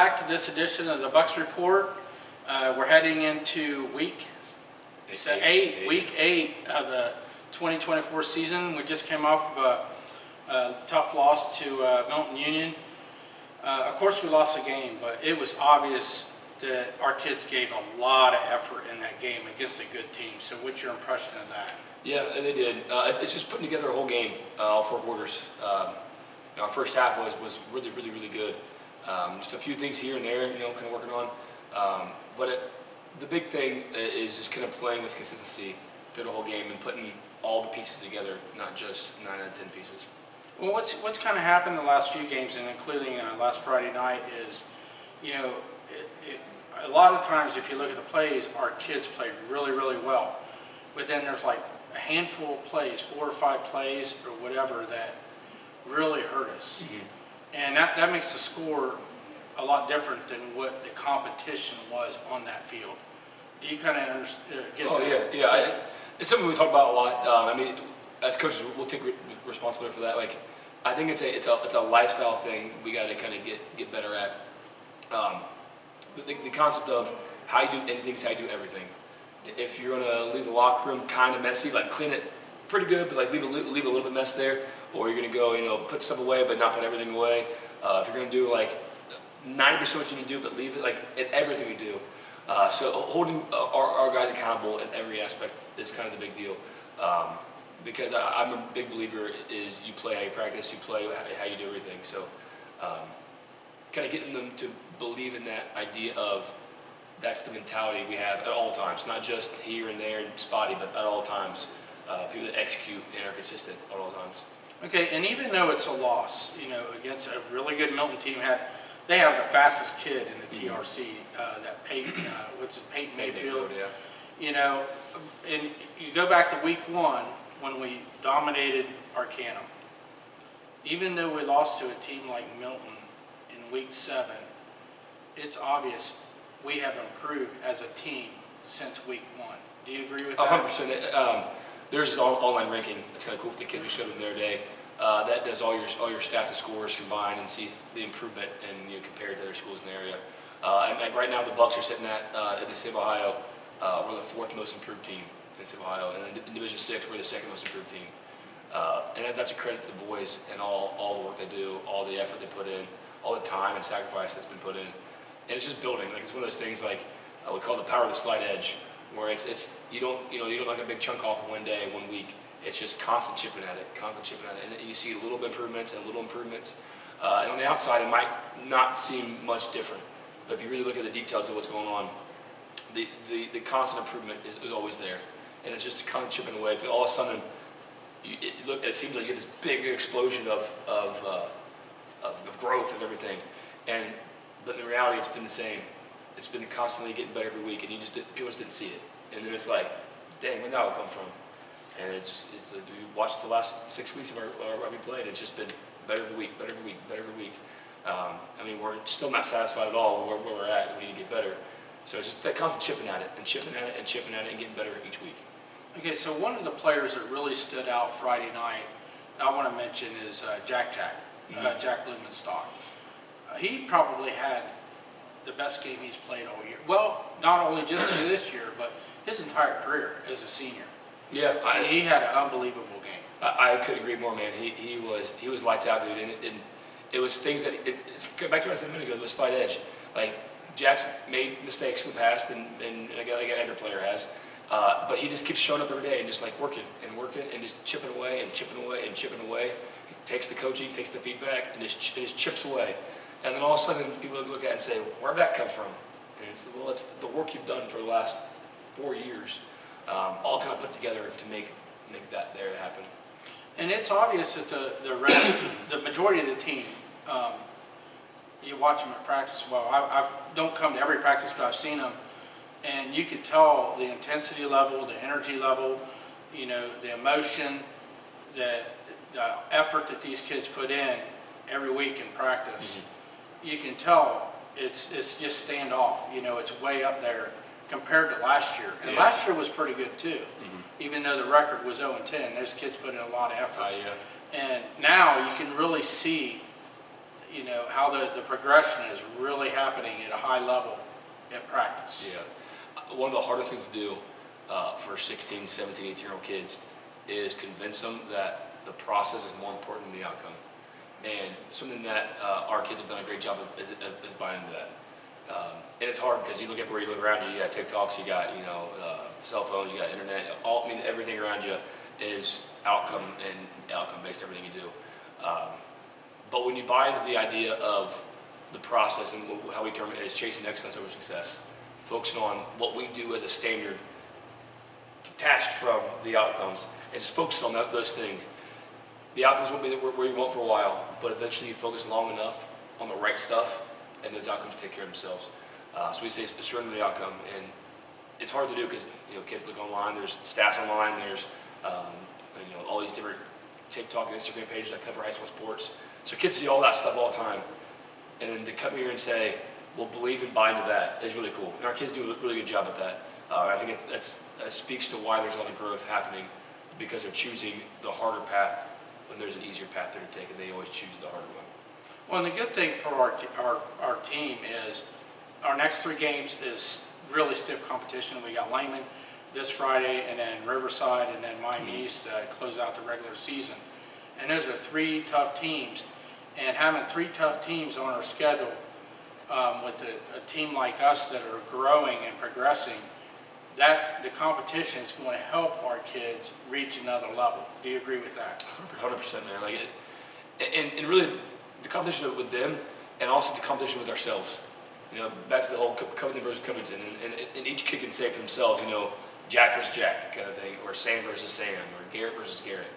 back to this edition of the Bucks Report. We're heading into week 8 of the 2024 season. We just came off of a tough loss to Milton-Union. Of course, we lost the game, but it was obvious that our kids gave a lot of effort in that game against a good team. So what's your impression of that? Yeah, they did. It's just putting together a whole game, all 4 quarters. Our first half was really good. Just a few things here and there, kind of working on. But the big thing is just kind of playing with consistency through the whole game and putting all the pieces together, not just 9 out of 10 pieces. Well, what's kind of happened the last few games, and including last Friday night, is, a lot of times if you look at the plays, our kids played really well. But then there's like a handful of plays, 4 or 5 plays or whatever, that really hurt us. Mm-hmm. And that makes the score a lot different than what the competition was on that field. Do you kind of get that? Yeah. It's something we talk about a lot. As coaches, we'll take responsibility for that. Like, I think it's a lifestyle thing we got to kind of get better at. The concept of how you do anything is how you do everything. If you're gonna leave the locker room kind of messy, like clean it pretty good, but like leave a little bit mess there, or you're gonna go, put stuff away but not put everything away. If you're gonna do like 90% what you need to do, but leave it like in everything we do. So holding our guys accountable in every aspect is kind of the big deal. Because I'm a big believer is you play how you practice, you play how you do everything. So kind of getting them to believe in that idea of that's the mentality we have at all times, not just here and there and spotty, but at all times. People that execute and are consistent at all times. Okay, and even though it's a loss, against a really good Milton team, they have the fastest kid in the TRC, that Peyton, Peyton Mayfield. Yeah. And you go back to week 1 when we dominated Arcanum. Even though we lost to a team like Milton in week 7, it's obvious we have improved as a team since week 1. Do you agree with that? 100%. There's an online ranking. It's kind of cool for the kids we showed them the other day. That does all your stats and scores combined and see the improvement and compared to other schools in the area. And right now the Bucks are sitting at in the state of Ohio. We're the 4th most improved team in the state of Ohio, and in Division 6 we're the 2nd most improved team. And that's a credit to the boys and all the work they do, all the effort they put in, all the time and sacrifice that's been put in. And it's just building. Like, it's one of those things like we call the power of the slight edge, where it's you don't like a big chunk off in one day, 1 week. It's just constant chipping at it, and you see little improvements and little improvements. And on the outside, it might not seem much different, but if you really look at the details of what's going on, the constant improvement is always there, and it's just kind of chipping away. Till all of a sudden, it seems like you get this big explosion of growth and everything, but in reality, it's been the same. It's been constantly getting better every week, and people just didn't see it. And then it's like, dang, where did that come from? And it's we watched the last 6 weeks of our we played. It's just been better every week. We're still not satisfied at all where we're at. We need to get better. So it's just that constant chipping at it and getting better each week. Okay, so one of the players that really stood out Friday night, I want to mention, is Jack Blumenstock. He probably had the best game he's played all year. Well, not only just this year, but his entire career as a senior. Yeah, he had an unbelievable game. I couldn't agree more, man. He was lights out, dude. And it was things that it's back to what I said a minute ago. The slight edge. Like, Jack's made mistakes in the past, and like every player has. But he just keeps showing up every day and just like working and just chipping away. He takes the coaching, takes the feedback, and just chips away. And then all of a sudden, people look at it and say, "Where'd that come from?" And it's the work you've done for the last 4 years, all kind of put together to make that there happen. And it's obvious that the majority of the team, you watch them at practice. Well, I don't come to every practice, but I've seen them, and you could tell the intensity level, the energy level, the emotion, the effort that these kids put in every week in practice. Mm-hmm. You can tell it's just standoff. It's way up there compared to last year. And last year was pretty good too. Mm-hmm. Even though the record was 0-10, those kids put in a lot of effort. And now you can really see you know, how the progression is really happening at a high level at practice. Yeah. One of the hardest things to do for 16, 17, 18-year-old kids is convince them that the process is more important than the outcome. And something that our kids have done a great job of is buying into that. And it's hard because you look everywhere you look around you. You got TikToks, you got cell phones, you got internet. Everything around you is outcome and outcome-based. Everything you do. But when you buy into the idea of the process and how we term it is chasing excellence over success, focusing on what we do as a standard, detached from the outcomes, and just focusing on those things. The outcomes won't be where you want for a while, but eventually you focus long enough on the right stuff, and those outcomes take care of themselves. So we say it's surrender the outcome, and it's hard to do because kids look online. There's stats online. There's all these different TikTok and Instagram pages that cover high school sports. So kids see all that stuff all the time, and then to come here and say, "Well, believe and buy into that," is really cool. And our kids do a really good job at that. I think that speaks to why there's a lot of growth happening, because they're choosing the harder path when there's an easier path there to take, and they always choose the harder one. Well, and the good thing for our team is our next 3 games is really stiff competition. We got Lehman this Friday, and then Riverside, and then Miami East to close out the regular season. And those are 3 tough teams. And having 3 tough teams on our schedule with a team like us that are growing and progressing, that the competition is going to help our kids reach another level. Do you agree with that? 100%, man. Like it, and really the competition with them, and also the competition with ourselves. Back to the whole Covington versus Covington, and each kid can say for themselves, Jack versus Jack kind of thing, or Sam versus Sam, or Garrett versus Garrett.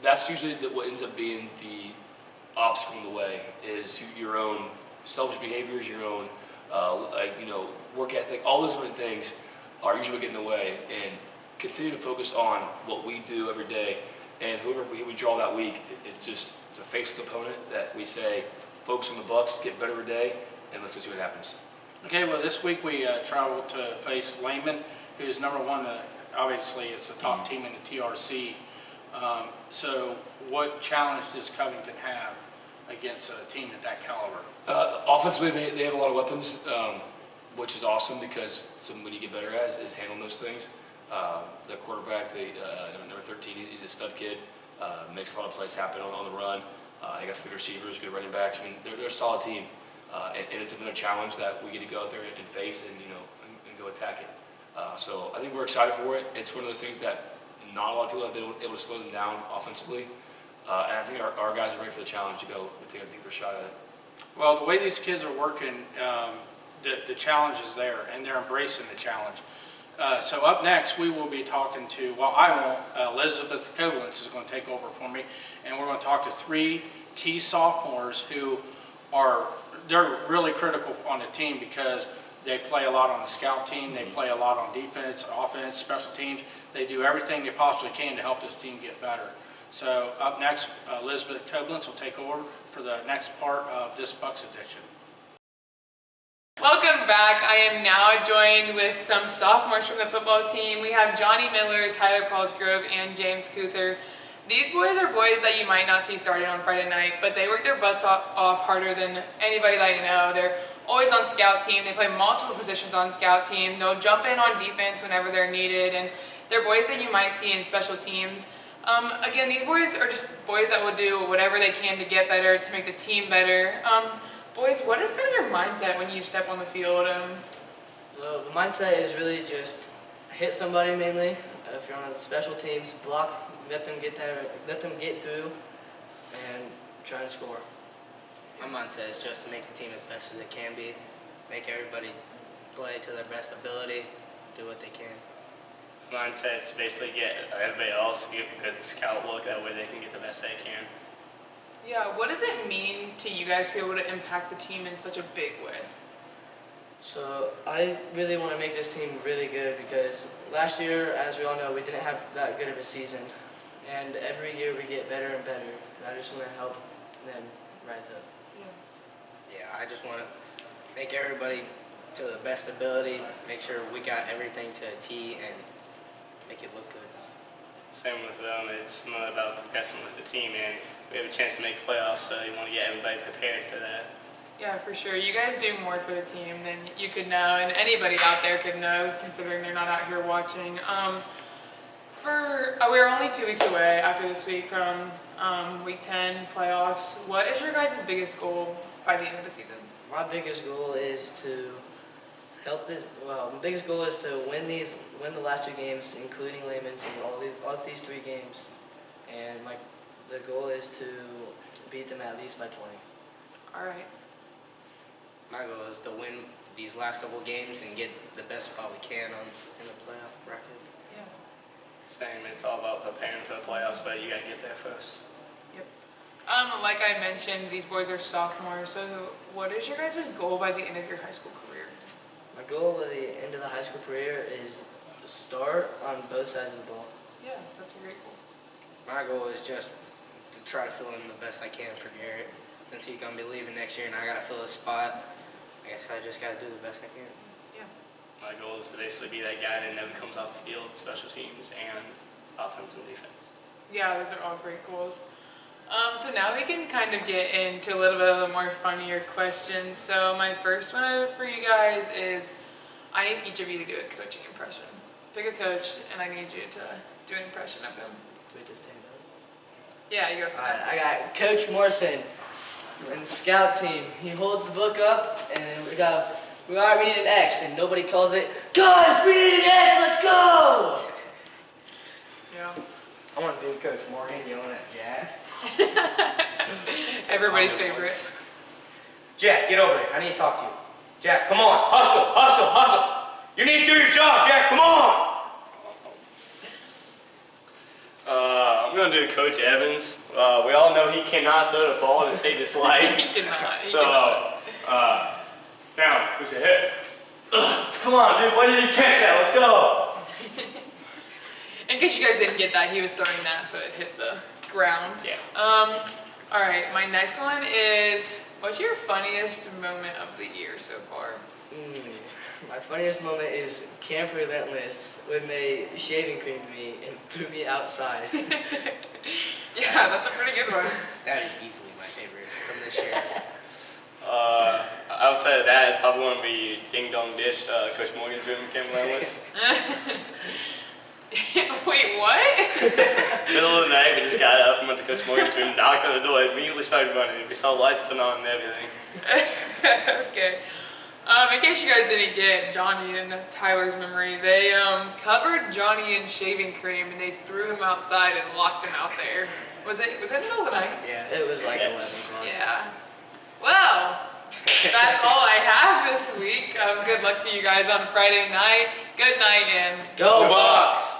That's usually what ends up being the obstacle in the way, is your own selfish behaviors, your own work ethic. All those different things are usually getting in the way, and continue to focus on what we do every day. And whoever we draw that week, it's a faceless opponent that we say, focus on the Bucks, get better every day, and let's just see what happens. Okay, well, this week we traveled to face Lehman, who's number 1. Obviously, it's the top team in the TRC. So what challenge does Covington have against a team at that caliber? Offensively, they have a lot of weapons, which is awesome, because something we need to get better at is handling those things. The quarterback, number 13, he's a stud kid, makes a lot of plays happen on the run. They got some good receivers, good running backs. I mean, they're a solid team, and it's another challenge that we get to go out there and face and go attack it. So I think we're excited for it. It's one of those things that not a lot of people have been able to slow them down offensively, and I think our guys are ready for the challenge to go take a deeper shot at it. Well, the way these kids are working, the challenge is there, and they're embracing the challenge. So up next, we will be talking to, Elizabeth Koblenz is going to take over for me, and we're going to talk to 3 key sophomores who they're really critical on the team, because they play a lot on the scout team, they play a lot on defense, offense, special teams. They do everything they possibly can to help this team get better. So up next, Elizabeth Koblenz will take over for the next part of this Bucks edition. Welcome back. I am now joined with some sophomores from the football team. We have Johnny Miller, Tyler Palsgrove, and James Kuether. These boys are boys that you might not see starting on Friday night, but they work their butts off harder than anybody that you know. They're always on scout team. They play multiple positions on scout team. They'll jump in on defense whenever they're needed, and they're boys that you might see in special teams. Again, these boys are just boys that will do whatever they can to get better, to make the team better. Boys, what is kind of your mindset when you step on the field? Well, the mindset is really just hit somebody mainly. If you're on the special teams, block, let them get there, let them get through, and try to score. My mindset is just to make the team as best as it can be, make everybody play to their best ability, do what they can. Mindset is basically get everybody else get a good scout look, that way they can get the best they can. Yeah, what does it mean to you guys to be able to impact the team in such a big way? So I really want to make this team really good, because last year, as we all know, we didn't have that good of a season. And every year we get better and better. And I just want to help them rise up. Yeah, I just want to make everybody to the best ability, make sure we got everything to a T, and make it look good. Same with them. It's more about progressing with the team, and we have a chance to make playoffs, so you want to get everybody prepared for that. Yeah, for sure. You guys do more for the team than you could know, and anybody out there could know, considering they're not out here watching. We're only 2 weeks away after this week from Week 10 playoffs. What is your guys' biggest goal by the end of the season? My biggest goal is to my biggest goal is to win the last 2 games, including Layman's, and all these 3 games. And the goal is to beat them at least by 20. All right. My goal is to win these last couple games and get the best spot we can in the playoff bracket. Yeah. Same. It's all about preparing for the playoffs, but you got to get there first. Yep. Like I mentioned, these boys are sophomores. So, what is your guys' goal by the end of your high school career? My goal by the end of the high school career is to start on both sides of the ball. Yeah, that's a great goal. My goal is just to try to fill in the best I can for Garrett, since he's going to be leaving next year and I got to fill his spot. I guess I just got to do the best I can. Yeah. My goal is to basically be that guy that never comes off the field, special teams and offense and defense. Yeah, those are all great goals. So now we can kind of get into a little bit of the more funnier questions. So my first one for you guys is, I need each of you to do a coaching impression. Pick a coach, and I need you to do an impression of him. Do we just stand up? Yeah, you gotta stand up. Alright, I got Coach Morrison in the scout team. He holds the book up, and we need an X, and nobody calls it, guys, we need an X, let's go! Yeah. I want to do Coach Morgan yelling at Jack. Everybody's favorite. Jack, get over here. I need to talk to you. Jack, come on. Hustle, hustle, hustle. You need to do your job, Jack. Come on. I'm going to do Coach Evans. We all know he cannot throw the ball to save his life. He cannot. So, down. Who's a hit? Come on, dude. Why did you catch that? Let's go. In case you guys didn't get that, he was throwing that, so it hit the ground. Yeah. All right, my next one is, what's your funniest moment of the year so far? My funniest moment is Camp Relentless when they shaving creamed me and threw me outside. Yeah, that's a pretty good one. That is easily my favorite from this year. Outside of that, it's probably going to be Ding Dong Dish, Coach Morgan's room in Camp Relentless. Wait, what? Middle of the night, we just got up and went to Coach Morgan's room, knocked on the door, immediately started running. We saw lights turn on and everything. Okay. In case you guys didn't get Johnny and Tyler's memory, they covered Johnny in shaving cream and they threw him outside and locked him out there. Was it the middle of the night? Yeah. It was like Yes. 11 o'clock. Yeah. Well, that's all I have this week. Good luck to you guys on Friday night. Good night and Go Bucks.